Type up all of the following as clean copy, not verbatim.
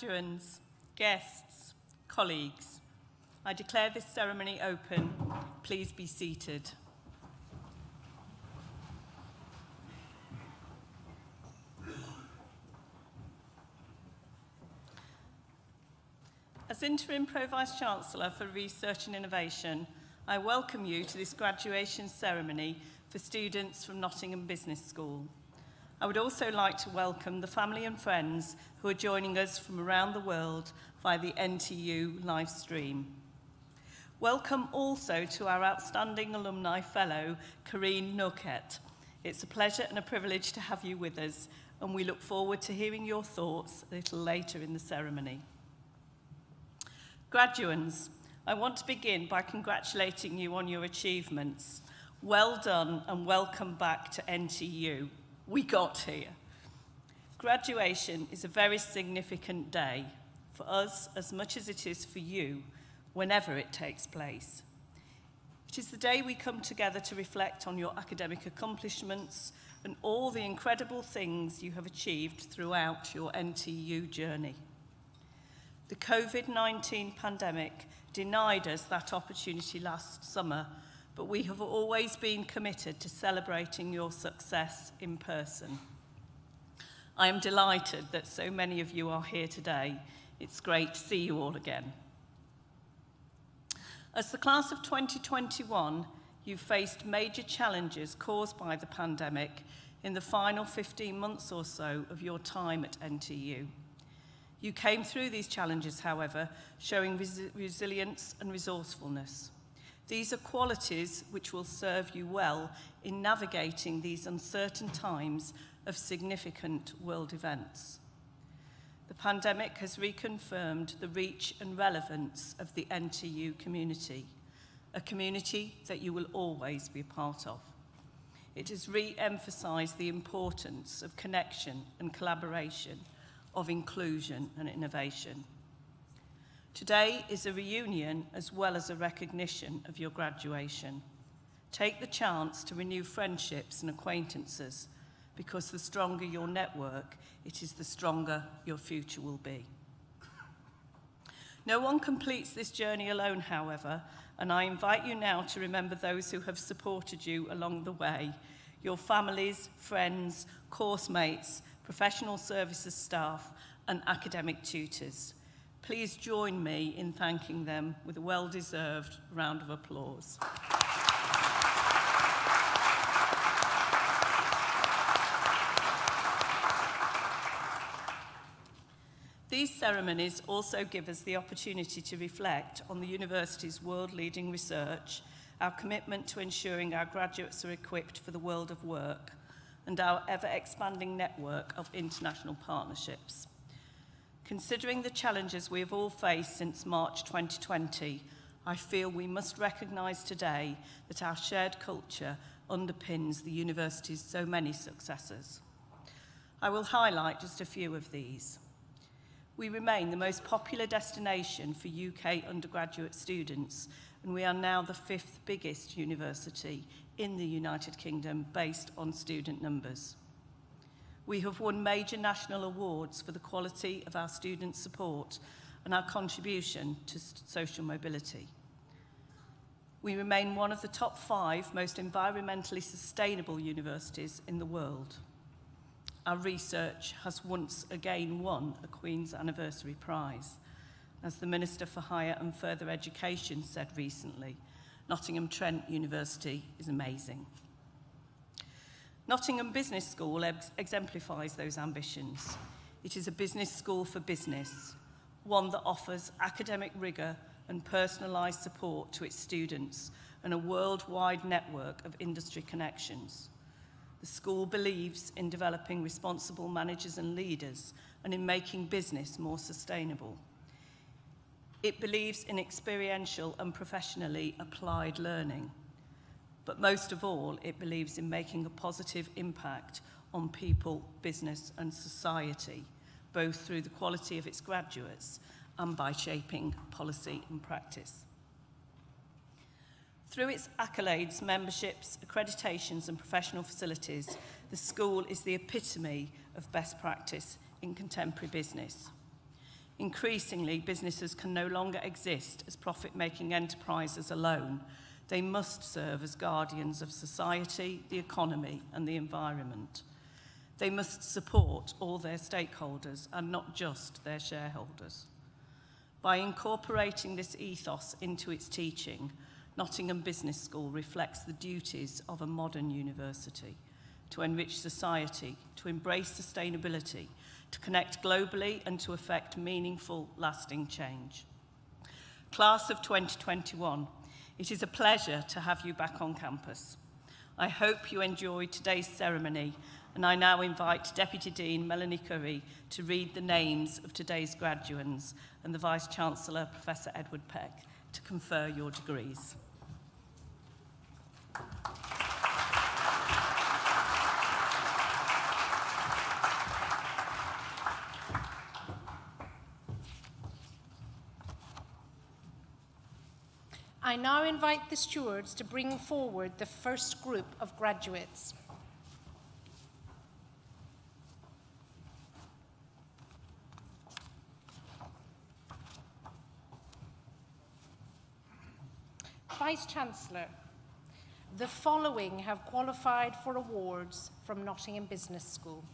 Graduands, guests, colleagues, I declare this ceremony open. Please be seated. As Interim Pro-Vice-Chancellor for Research and Innovation, I welcome you to this graduation ceremony for students from Nottingham Business School. I would also like to welcome the family and friends who are joining us from around the world via the NTU live stream. Welcome also to our outstanding alumni fellow, Karine Noquet. It's a pleasure and a privilege to have you with us, and we look forward to hearing your thoughts a little later in the ceremony. Graduands, I want to begin by congratulating you on your achievements. Well done and welcome back to NTU. We got here. Graduation is a very significant day for us as much as it is for you, whenever it takes place. It is the day we come together to reflect on your academic accomplishments and all the incredible things you have achieved throughout your NTU journey. The COVID-19 pandemic denied us that opportunity last summer, but we have always been committed to celebrating your success in person. I am delighted that so many of you are here today. It's great to see you all again. As the class of 2021, you've faced major challenges caused by the pandemic in the final 15 months or so of your time at NTU. You came through these challenges, however, showing resilience and resourcefulness. These are qualities which will serve you well in navigating these uncertain times of significant world events. The pandemic has reconfirmed the reach and relevance of the NTU community, a community that you will always be a part of. It has re-emphasised the importance of connection and collaboration, of inclusion and innovation. Today is a reunion as well as a recognition of your graduation. Take the chance to renew friendships and acquaintances, because the stronger your network, it is the stronger your future will be. No one completes this journey alone, however, and I invite you now to remember those who have supported you along the way, your families, friends, course mates, professional services staff, and academic tutors. Please join me in thanking them with a well-deserved round of applause. These ceremonies also give us the opportunity to reflect on the university's world-leading research, our commitment to ensuring our graduates are equipped for the world of work, and our ever-expanding network of international partnerships. Considering the challenges we have all faced since March 2020, I feel we must recognise today that our shared culture underpins the university's so many successes. I will highlight just a few of these. We remain the most popular destination for UK undergraduate students, and we are now the 5th biggest university in the United Kingdom based on student numbers. We have won major national awards for the quality of our student support and our contribution to social mobility. We remain one of the top 5 most environmentally sustainable universities in the world. Our research has once again won a Queen's Anniversary Prize. As the Minister for Higher and Further Education said recently, Nottingham Trent University is amazing. Nottingham Business School exemplifies those ambitions. It is a business school for business, one that offers academic rigour and personalised support to its students and a worldwide network of industry connections. The school believes in developing responsible managers and leaders and in making business more sustainable. It believes in experiential and professionally applied learning. But most of all, it believes in making a positive impact on people, business and society, both through the quality of its graduates and by shaping policy and practice. Through its accolades, memberships, accreditations and professional facilities, the school is the epitome of best practice in contemporary business. Increasingly, businesses can no longer exist as profit-making enterprises alone. They must serve as guardians of society, the economy, and the environment. They must support all their stakeholders and not just their shareholders. By incorporating this ethos into its teaching, Nottingham Business School reflects the duties of a modern university: to enrich society, to embrace sustainability, to connect globally, and to effect meaningful, lasting change. Class of 2021, it is a pleasure to have you back on campus. I hope you enjoyed today's ceremony, and I now invite Deputy Dean Melanie Curry to read the names of today's graduates and the Vice-Chancellor, Professor Edward Peck, to confer your degrees. I now invite the stewards to bring forward the first group of graduates. Vice-Chancellor, the following have qualified for awards from Nottingham Business School.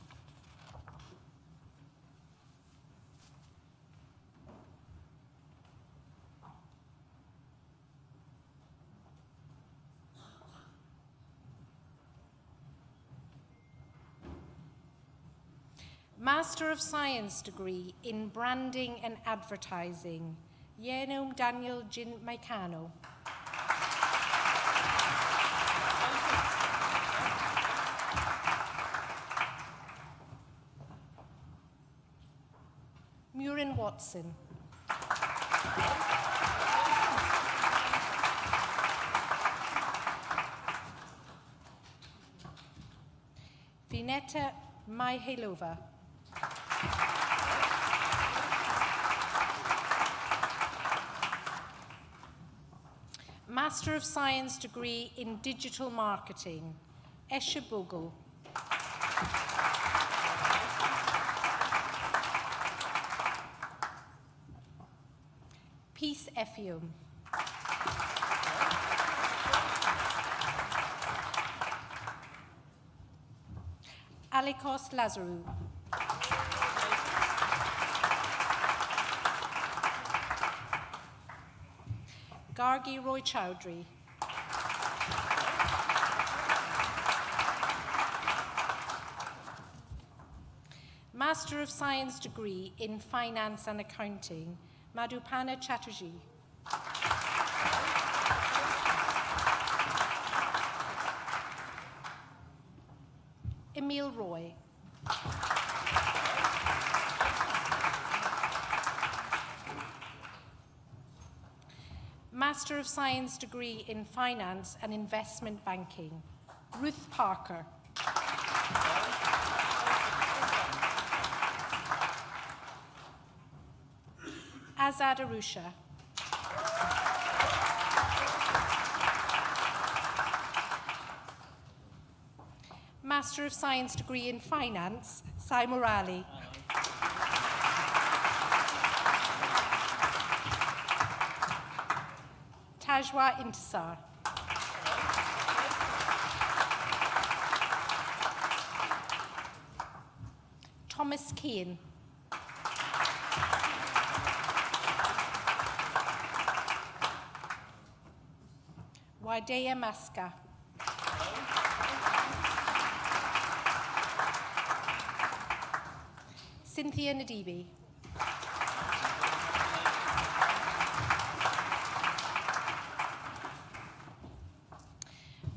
Master of Science degree in Branding and Advertising, Yenum Daniel Jin Maikano. Murin Watson. Vineta Mihajlova. Master of Science degree in Digital Marketing, Esha Bogle. Peace Effium. Alikos Lazarou. Gargi Roy Chowdhury. Master of Science degree in Finance and Accounting, Madhupana Chatterjee. Emil Roy. Master of Science degree in Finance and Investment Banking, Ruth Parker. Azad Arusha. Master of Science degree in Finance, Sai Murali. Tajwa Intisar. Thomas Keane. Wadea Maska. Cynthia Nadibi.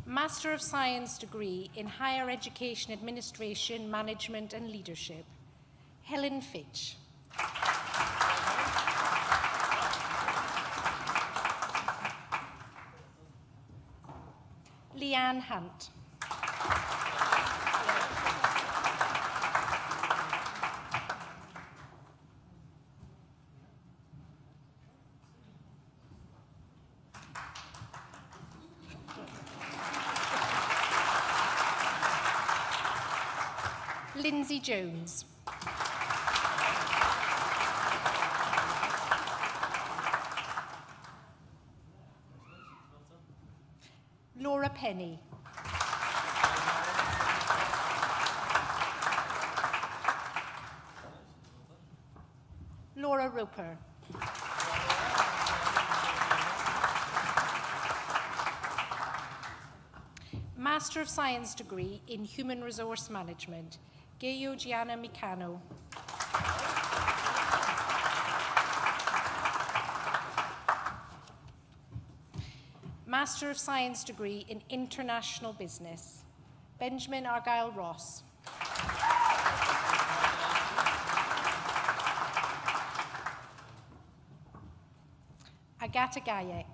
Master of Science degree in Higher Education Administration, Management and Leadership, Helen Fitch. Leanne Hunt. Lindsay Jones. Penny. Laura Roper. Master of Science degree in Human Resource Management, Gayo Gianna Micano. Master of Science degree in International Business, Benjamin Argyle Ross. Agata Gayek.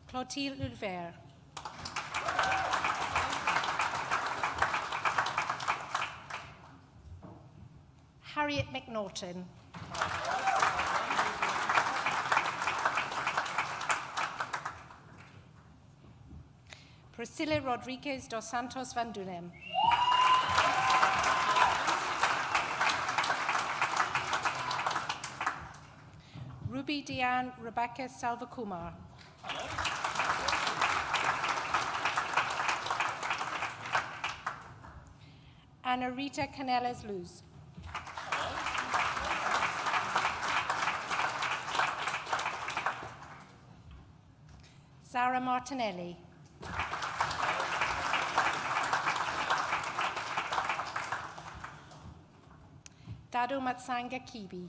Clotilde Ulver. Harriet McNaughton. Priscilla Rodriguez dos Santos Van Dunem. Ruby Diane Rebecca Salvakumar. Anna Rita Canelles Luz. Sarah Martinelli. Dado Matsanga Kibi.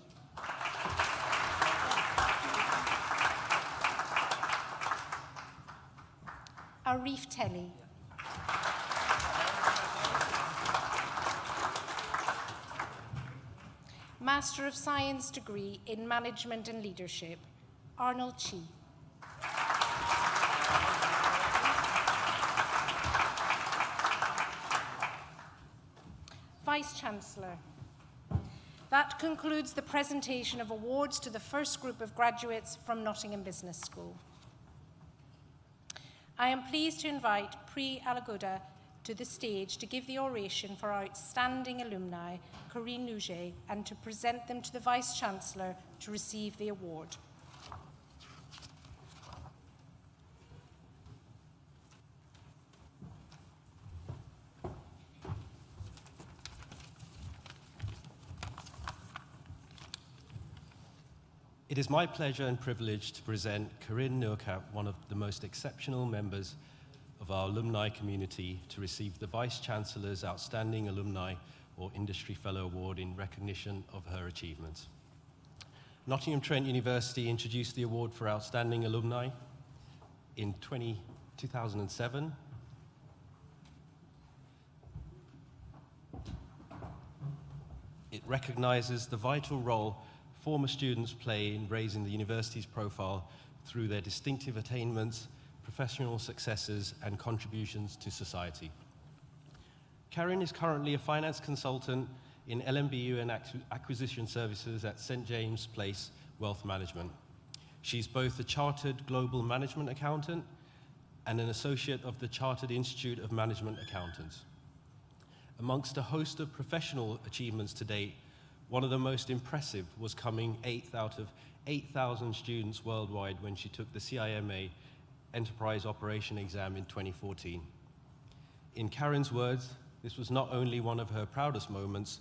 Arif Telly. Master of Science degree in Management and Leadership, Arnold Chi. Vice-Chancellor. That concludes the presentation of awards to the first group of graduates from Nottingham Business School. I am pleased to invite Pri Alaguda to the stage to give the oration for our outstanding alumni, Corinne Luget, and to present them to the Vice-Chancellor to receive the award. It is my pleasure and privilege to present Corinne Nurkamp, one of the most exceptional members of our alumni community, to receive the Vice-Chancellor's Outstanding Alumni or Industry Fellow Award in recognition of her achievements. Nottingham Trent University introduced the award for Outstanding Alumni in 2007. It recognizes the vital role former students play in raising the university's profile through their distinctive attainments, professional successes, and contributions to society. Karen is currently a finance consultant in LMBU and acquisition services at St. James Place Wealth Management. She's both a chartered global management accountant and an associate of the Chartered Institute of Management Accountants. Amongst a host of professional achievements to date, one of the most impressive was coming 8th out of 8,000 students worldwide when she took the CIMA Enterprise Operation exam in 2014. In Karen's words, this was not only one of her proudest moments,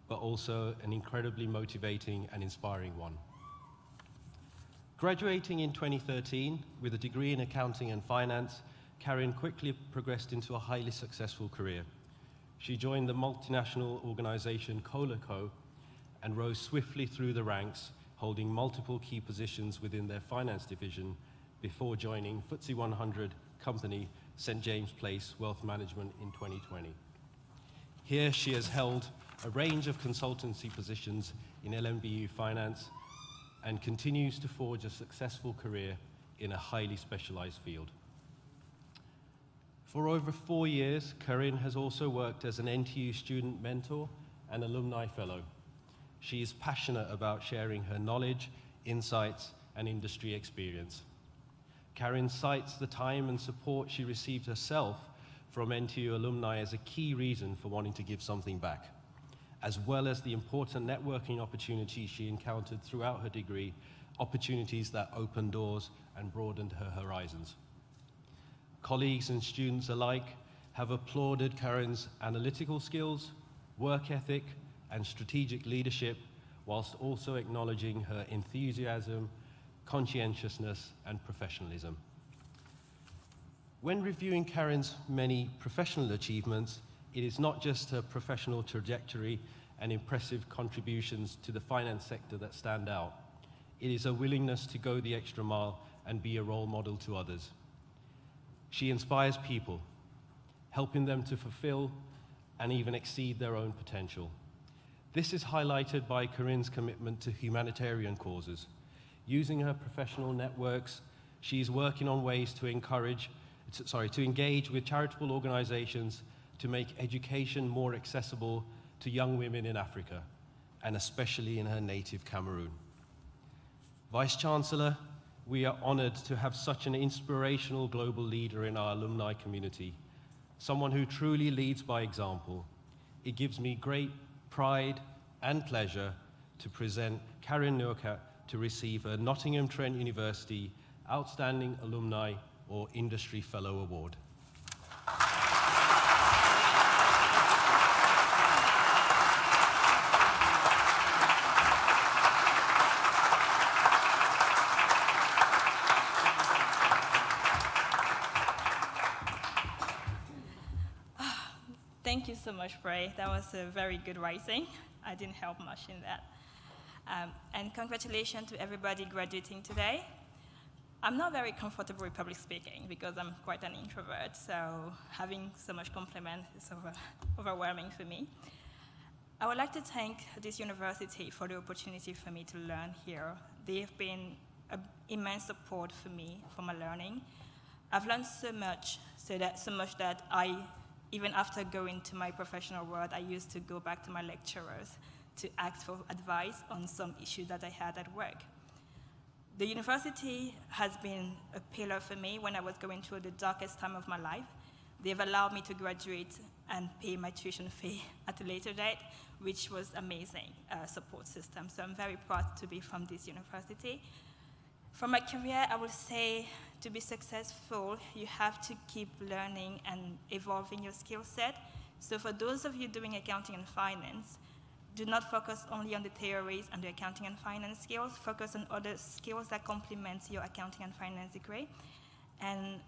but also an incredibly motivating and inspiring one. Graduating in 2013 with a degree in accounting and finance, Karen quickly progressed into a highly successful career. She joined the multinational organization Colaco and rose swiftly through the ranks, holding multiple key positions within their finance division before joining FTSE 100 company St. James Place Wealth Management in 2020. Here she has held a range of consultancy positions in LMBU finance and continues to forge a successful career in a highly specialized field. For over 4 years, Corinne has also worked as an NTU student mentor and alumni fellow. She is passionate about sharing her knowledge, insights, and industry experience. Karen cites the time and support she received herself from NTU alumni as a key reason for wanting to give something back, as well as the important networking opportunities she encountered throughout her degree, opportunities that opened doors and broadened her horizons. Colleagues and students alike have applauded Karen's analytical skills, work ethic, and strategic leadership, whilst also acknowledging her enthusiasm, conscientiousness, and professionalism. When reviewing Karen's many professional achievements, it is not just her professional trajectory and impressive contributions to the finance sector that stand out. It is a willingness to go the extra mile and be a role model to others. She inspires people, helping them to fulfill and even exceed their own potential. This is highlighted by Corinne's commitment to humanitarian causes. Using her professional networks, she is working on ways to engage with charitable organizations to make education more accessible to young women in Africa, and especially in her native Cameroon. Vice-Chancellor, we are honored to have such an inspirational global leader in our alumni community, someone who truly leads by example. It gives me great pride and pleasure to present Karen Nurkat to receive a Nottingham Trent University Outstanding Alumni or Industry Fellow Award. Thank you so much, Bray. That was a very good writing. I didn't help much in that. And congratulations to everybody graduating today. I'm not very comfortable with public speaking because I'm quite an introvert, so having so much compliment is overwhelming for me. I would like to thank this university for the opportunity for me to learn here. They have been an immense support for me, for my learning. I've learned so much that even after going to my professional world, I used to go back to my lecturers to ask for advice on some issues that I had at work. The university has been a pillar for me when I was going through the darkest time of my life. They've allowed me to graduate and pay my tuition fee at a later date, which was amazing support system. So I'm very proud to be from this university. For my career, I would say to be successful, you have to keep learning and evolving your skill set. So for those of you doing accounting and finance, do not focus only on the theories and the accounting and finance skills. Focus on other skills that complement your accounting and finance degree. And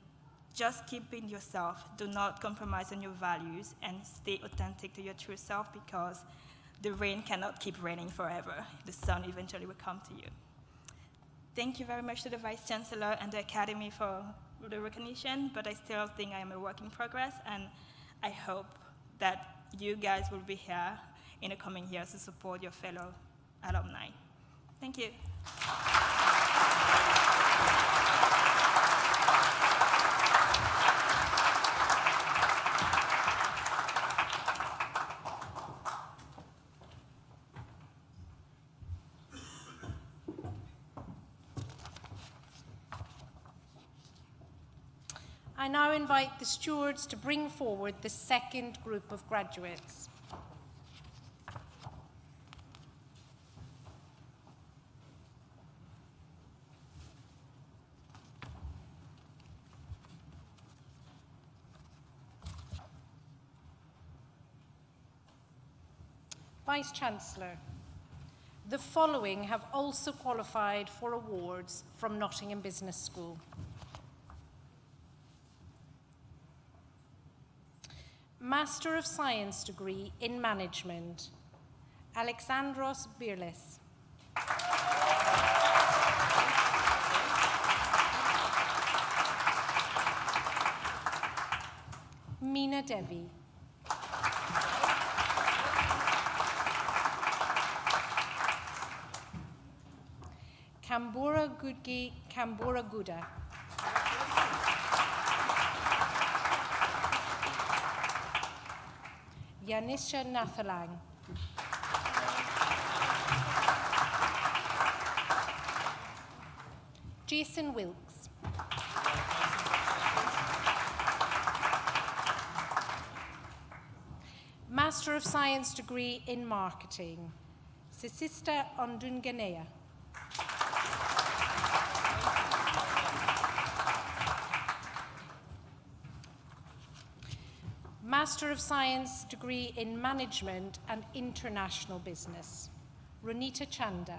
just keep being yourself. Do not compromise on your values and stay authentic to your true self, because the rain cannot keep raining forever. The sun eventually will come to you. Thank you very much to the Vice-Chancellor and the Academy for the recognition, but I still think I am a work in progress, and I hope that you guys will be here in the coming years to support your fellow alumni. Thank you. I now invite the stewards to bring forward the second group of graduates. Vice-Chancellor, the following have also qualified for awards from Nottingham Business School. Master of Science degree in Management, Alexandros Birles. Meena Devi. Kambura Gudgi Kambura Guda. Yanisha Nathalang. Jason Wilkes. Master of Science degree in Marketing, Sisista Ondunganea. Master of Science degree in Management and International Business, Ronita Chanda.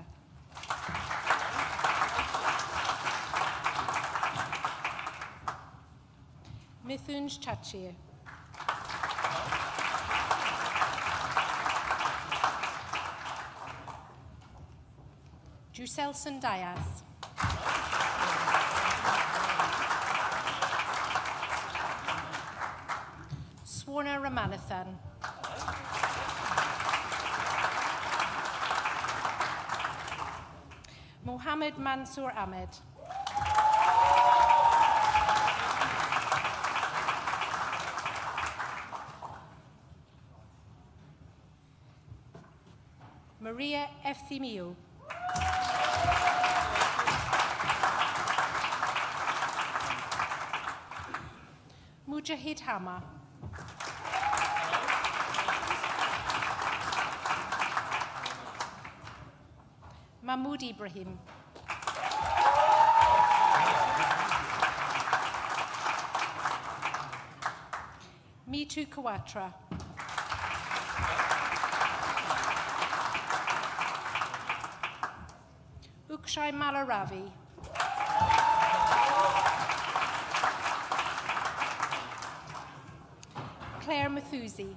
Mithunj Chachir. Juselson Dias. Swarna Ramanathan. Mohammed Mansour Ahmed. Maria Efthimiou. Mujahid Hama. Mahmoud Ibrahim. Mitu Kawatra. Ukshay Malaravi. Claire Mathusi.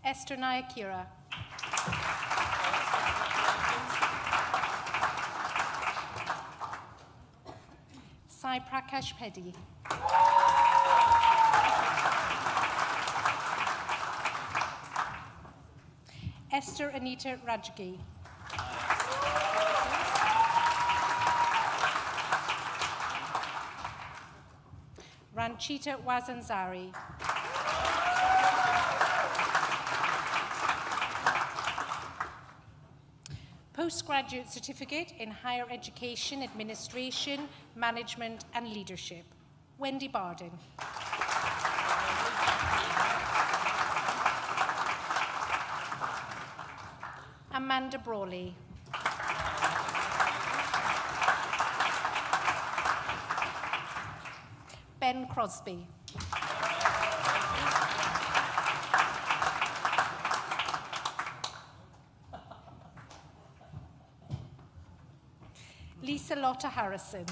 Esther Nyakira. Sai Prakash Peddy. Esther Anita Rajgi. Ranchita Wazanzari. Postgraduate Certificate in Higher Education, Administration, Management and Leadership, Wendy Barding. Amanda Brawley. Ben Crosby. Lisa Lotta Harrison.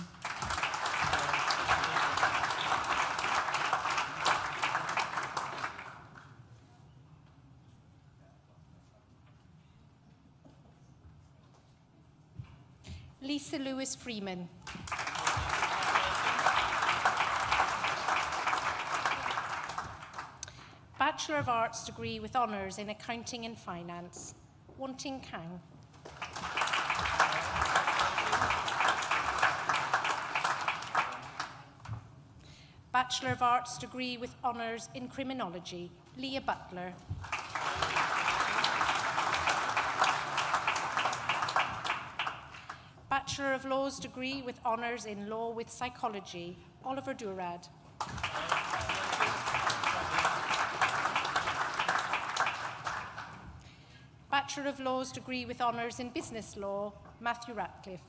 Lisa Lewis Freeman. Bachelor of Arts degree with honours in Accounting and Finance, Wanting Kang. Bachelor of Arts degree with honours in Criminology, Leah Butler. Bachelor of Laws degree with honours in Law with Psychology, Oliver Durad. Bachelor of Laws degree with honours in Business Law, Matthew Ratcliffe.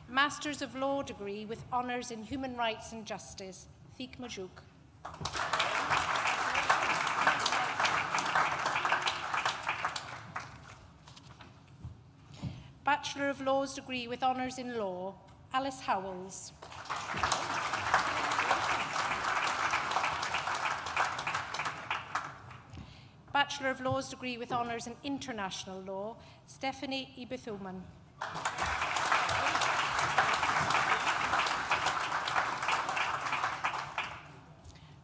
Masters of Law degree with honours in Human Rights and Justice, Thik Majuk. Bachelor of Laws degree with honours in Law, Alice Howells. Bachelor of Laws degree with honours in International Law, Stephanie Ibithuman.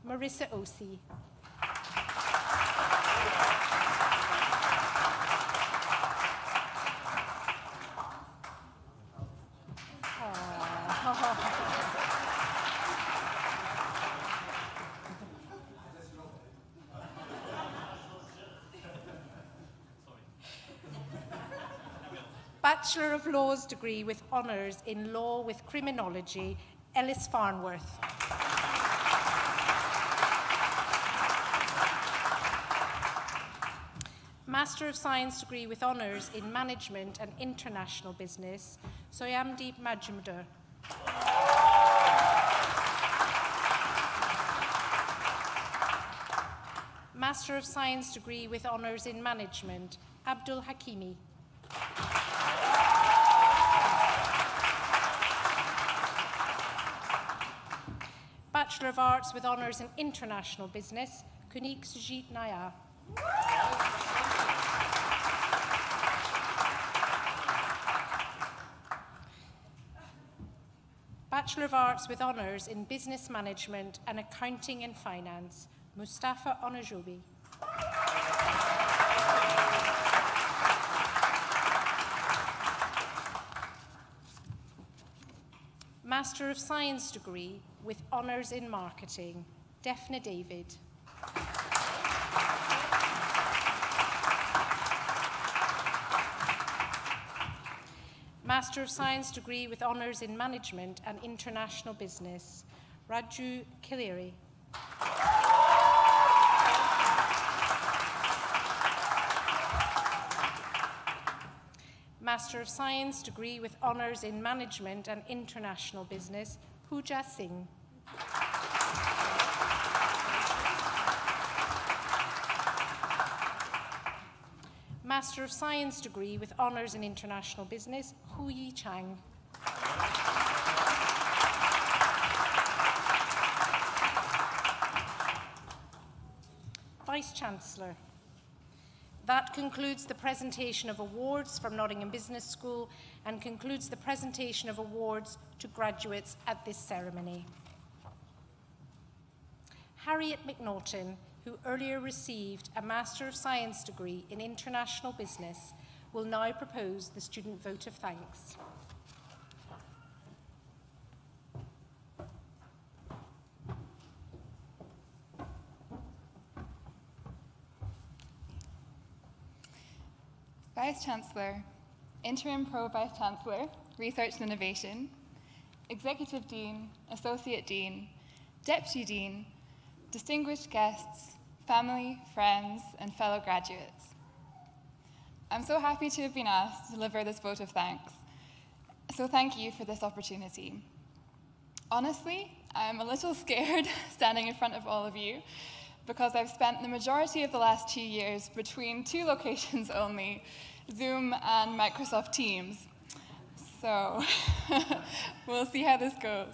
Marissa Osi. Bachelor of Laws degree with honours in Law with Criminology, Ellis Farnworth. Master of Science degree with honours in Management and International Business, Soyamdeep Majumdar. Master of Science degree with honours in Management, Abdul Hakimi. Bachelor of Arts with honours in International Business, Kunik Sujit Naya. Bachelor of Arts with honours in Business Management and Accounting and Finance, Mustafa Onajobi. Master of Science degree with honours in Marketing, Defna David. Master of Science degree with honours in Management and International Business, Raju Kiliri. Master of Science degree with honours in Management and International Business, Pooja Singh. Master of Science degree with honours in International Business, Hu Yi Chang. Vice-Chancellor. That concludes the presentation of awards from Nottingham Business School and concludes the presentation of awards to graduates at this ceremony. Harriet McNaughton, who earlier received a Master of Science degree in International Business, will now propose the student vote of thanks. Vice-Chancellor, Interim Pro-Vice-Chancellor, Research and Innovation, Executive Dean, Associate Dean, Deputy Dean, distinguished guests, family, friends, and fellow graduates. I'm so happy to have been asked to deliver this vote of thanks, so thank you for this opportunity. Honestly, I'm a little scared standing in front of all of you because I've spent the majority of the last 2 years between 2 locations only, Zoom and Microsoft Teams. So we'll see how this goes.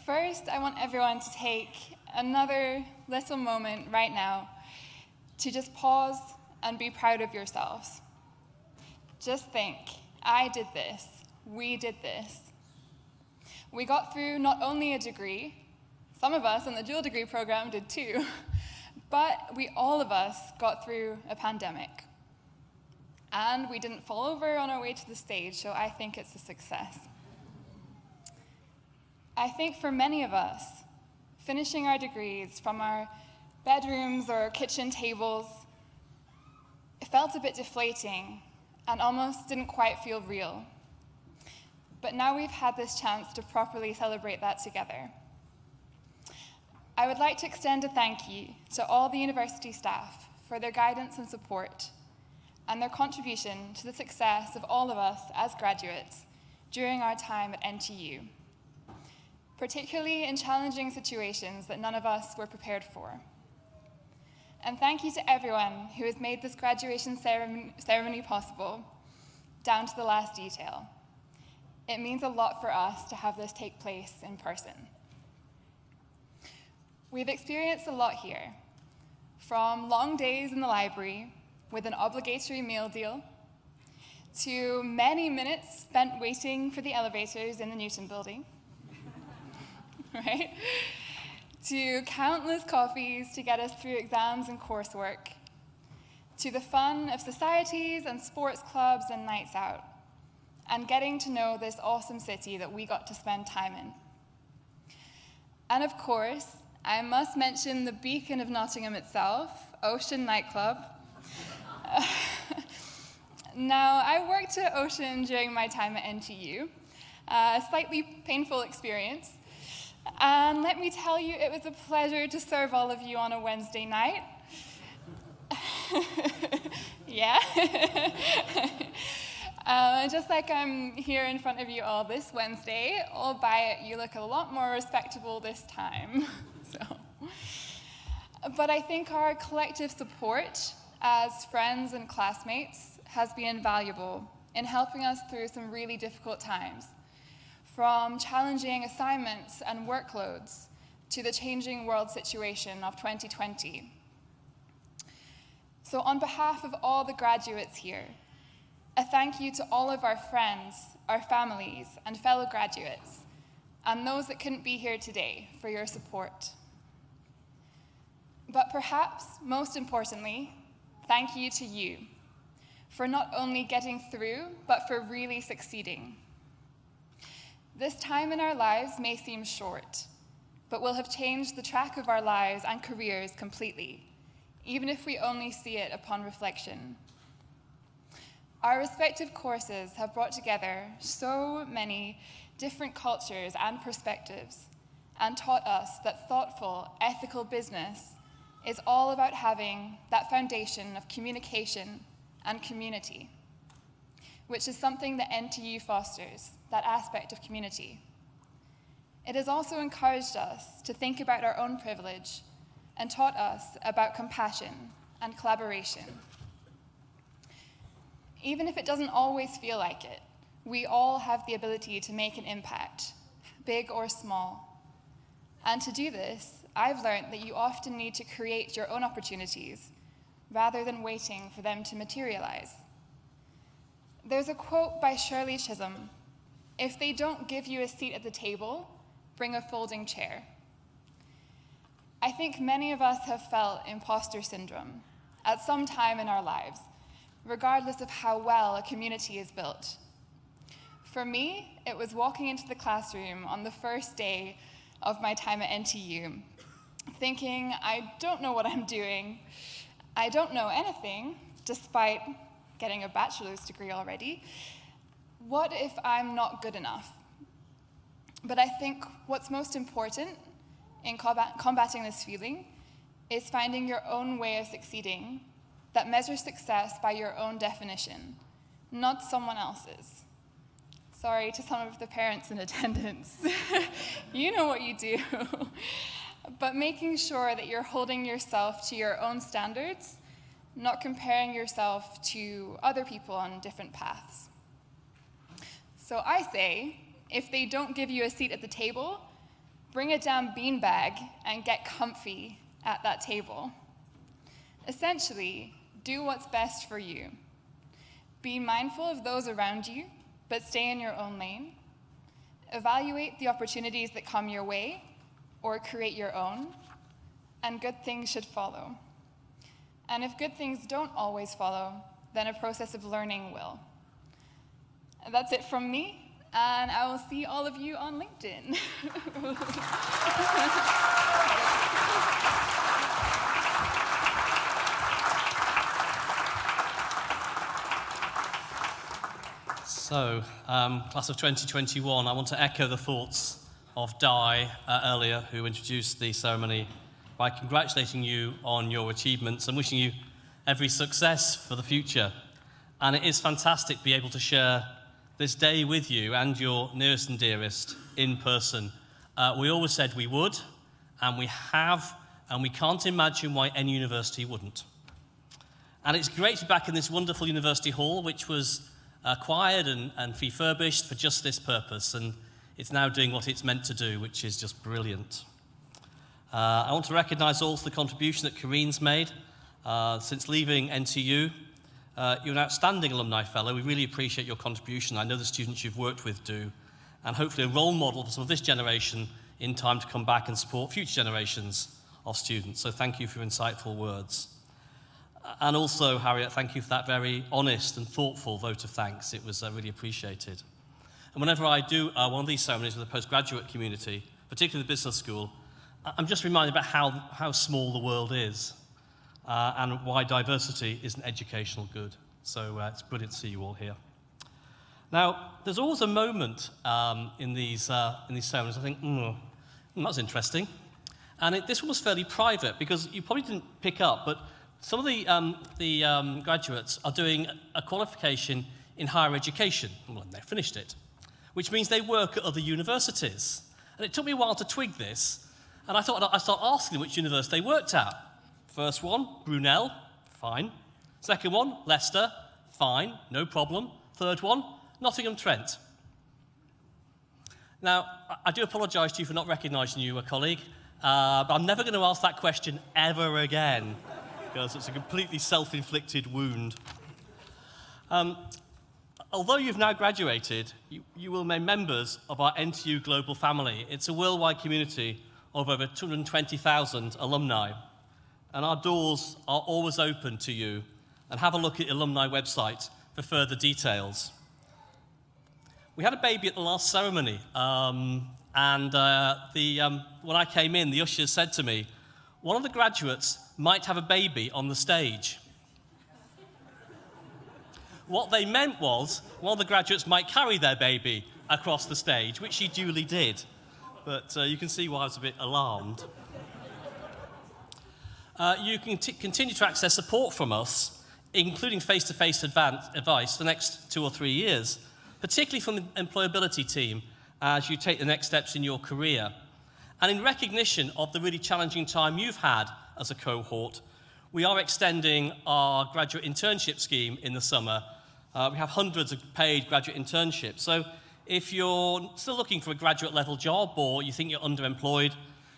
First, I want everyone to take another little moment right now to just pause and be proud of yourselves. Just think, I did this, we did this. We got through not only a degree, some of us in the dual degree program did too, but all of us got through a pandemic. And we didn't fall over on our way to the stage, so I think it's a success. I think for many of us, finishing our degrees from our bedrooms or kitchen tables, it felt a bit deflating and almost didn't quite feel real. But now we've had this chance to properly celebrate that together. I would like to extend a thank you to all the university staff for their guidance and support and their contribution to the success of all of us as graduates during our time at NTU, particularly in challenging situations that none of us were prepared for. And thank you to everyone who has made this graduation ceremony possible, down to the last detail. It means a lot for us to have this take place in person. We've experienced a lot here, from long days in the library with an obligatory meal deal, to many minutes spent waiting for the elevators in the Newton building, right? To countless coffees to get us through exams and coursework, to the fun of societies and sports clubs and nights out, and getting to know this awesome city that we got to spend time in. And of course, I must mention the beacon of Nottingham itself, Ocean Nightclub. Now, I worked at Ocean during my time at NTU, a slightly painful experience. And let me tell you, it was a pleasure to serve all of you on a Wednesday night. Yeah. Just like I'm here in front of you all this Wednesday, albeit you look a lot more respectable this time. But I think our collective support as friends and classmates has been invaluable in helping us through some really difficult times, from challenging assignments and workloads to the changing world situation of 2020. So on behalf of all the graduates here, a thank you to all of our friends, our families, and fellow graduates, and those that couldn't be here today for your support. But perhaps most importantly, thank you to you for not only getting through, but for really succeeding. This time in our lives may seem short, but will have changed the track of our lives and careers completely, even if we only see it upon reflection. Our respective courses have brought together so many different cultures and perspectives and taught us that thoughtful, ethical business is all about having that foundation of communication and community, which is something that NTU fosters, that aspect of community. It has also encouraged us to think about our own privilege and taught us about compassion and collaboration. Even if it doesn't always feel like it, we all have the ability to make an impact, big or small. And to do this, I've learned that you often need to create your own opportunities rather than waiting for them to materialize. There's a quote by Shirley Chisholm: "If they don't give you a seat at the table, bring a folding chair." I think many of us have felt imposter syndrome at some time in our lives, regardless of how well a community is built. For me, it was walking into the classroom on the first day of my time at NTU, thinking, I don't know what I'm doing. I don't know anything, despite getting a bachelor's degree already. What if I'm not good enough? But I think what's most important in combating this feeling is finding your own way of succeeding that measures success by your own definition, not someone else's. Sorry to some of the parents in attendance. You know what you do. But making sure that you're holding yourself to your own standards, not comparing yourself to other people on different paths. So I say, if they don't give you a seat at the table, bring a damn beanbag and get comfy at that table. Essentially, do what's best for you. Be mindful of those around you, but stay in your own lane. Evaluate the opportunities that come your way, or create your own, and good things should follow. And if good things don't always follow, then a process of learning will. That's it from me, and I will see all of you on LinkedIn. So, class of 2021, I want to echo the thoughts of Di earlier, who introduced the ceremony, by congratulating you on your achievements and wishing you every success for the future. And it is fantastic to be able to share this day with you and your nearest and dearest in person. We always said we would, and we have, and we can't imagine why any university wouldn't. And it's great to be back in this wonderful university hall, which was acquired and refurbished for just this purpose, and it's now doing what it's meant to do, which is just brilliant. I want to recognise also the contribution that Kareen's made since leaving NTU. You're an outstanding alumni fellow. We really appreciate your contribution. I know the students you've worked with do, and hopefully a role model for some of this generation in time to come back and support future generations of students. So thank you for your insightful words. And also, Harriet, thank you for that very honest and thoughtful vote of thanks. It was really appreciated. And whenever I do one of these ceremonies with the postgraduate community, particularly the business school, I'm just reminded about how small the world is and why diversity is an educational good. So it's brilliant to see you all here. Now, there's always a moment in these ceremonies I think, that's interesting. And this one was fairly private because you probably didn't pick up, but some of the graduates are doing a qualification in higher education. Well, they've finished it, which means they work at other universities. And it took me a while to twig this, and I thought I'd start asking them which university they worked at. First one, Brunel, fine. Second one, Leicester, fine, no problem. Third one, Nottingham, Trent. Now, I do apologise to you for not recognising you, a colleague, but I'm never going to ask that question ever again, because it's a completely self-inflicted wound. Although you've now graduated, you will remain members of our NTU global family. It's a worldwide community of over 220,000 alumni, and our doors are always open to you. And have a look at the alumni website for further details. We had a baby at the last ceremony, and when I came in, the ushers said to me, one of the graduates might have a baby on the stage. What they meant was, one of the graduates might carry their baby across the stage, which she duly did. But you can see why I was a bit alarmed. You can continue to access support from us, including face-to-face advice for the next 2 or 3 years, particularly from the employability team as you take the next steps in your career. And in recognition of the really challenging time you've had as a cohort, we are extending our graduate internship scheme in the summer. We have hundreds of paid graduate internships. So if you're still looking for a graduate level job or you think you're underemployed,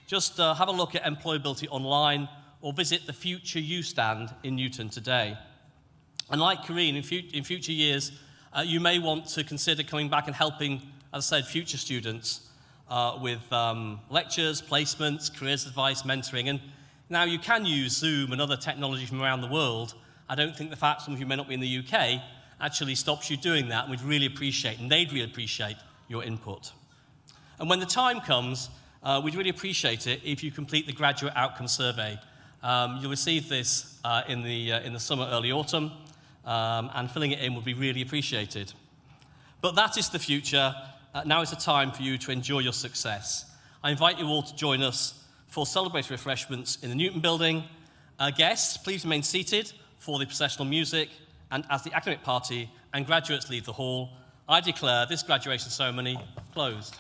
just have a look at employability online or visit the Future You stand in Newton today. And like Corinne, in future years, you may want to consider coming back and helping, as I said, future students with lectures, placements, careers advice, mentoring. And now you can use Zoom and other technology from around the world. I don't think the fact some of you may not be in the UK actually stops you doing that, and we'd really appreciate, and they'd really appreciate, your input. And when the time comes, we'd really appreciate it if you complete the Graduate Outcome Survey. You'll receive this in the summer, early autumn. And filling it in would be really appreciated. But that is the future. Now is the time for you to enjoy your success. I invite you all to join us for celebratory refreshments in the Newton building. Guests, please remain seated for the processional music, and as the academic party and graduates leave the hall, I declare this graduation ceremony closed.